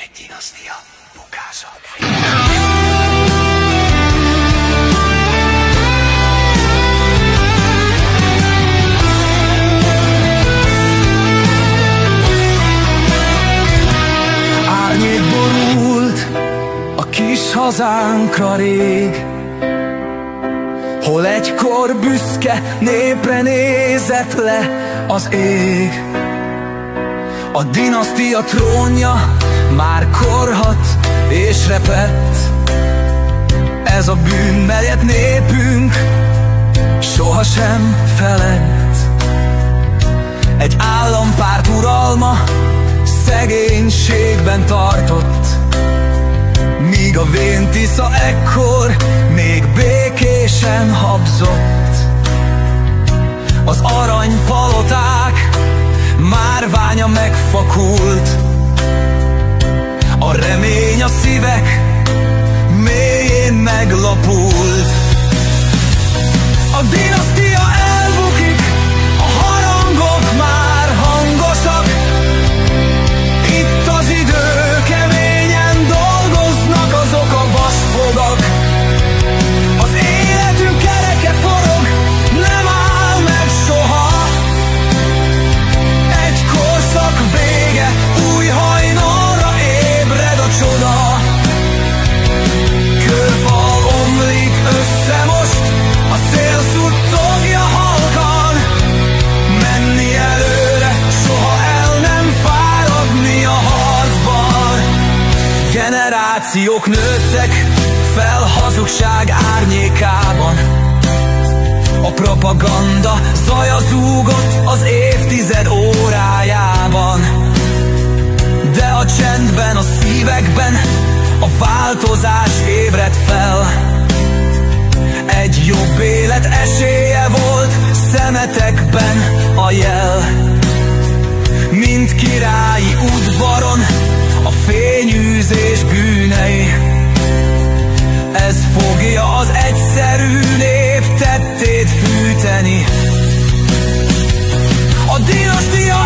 Egy dinasztia bukása. Árnyék borult a kis hazánkra rég, hol egykor büszke népre nézett le az ég. A dinasztia trónja már korhat és repett, ez a bűn, melyet népünk sohasem felett. Egy állampárt uralma szegénységben tartott, míg a vén Tisza ekkor még békésen habzott. Az aranypaloták márványa megfakult, a remény a szívek mélyén meglapult. A dinasztia elbukik, a harangok már hangosak, itt az idő, keményen dolgoznak azok a vasfogak. Az életünk kereke forog, nem áll meg soha, egy korszak vége, új hajnalra ébred a csoda. Kőfal omlik össze most, a szél suttogja halkan, menni előre, soha el nem fáradni a harcban. Generációk nőttek fel hazugság árnyékában, a propaganda zaja zúgott az évtized órájában. De a csendben, a szívekben a változás ébredt fel. Egy jobb élet esélye volt szemetekben a jel. Mint királyi udvaron a fényűzés bűnei, ez fogja az egyszerű nép tettét fűteni. A dinasztia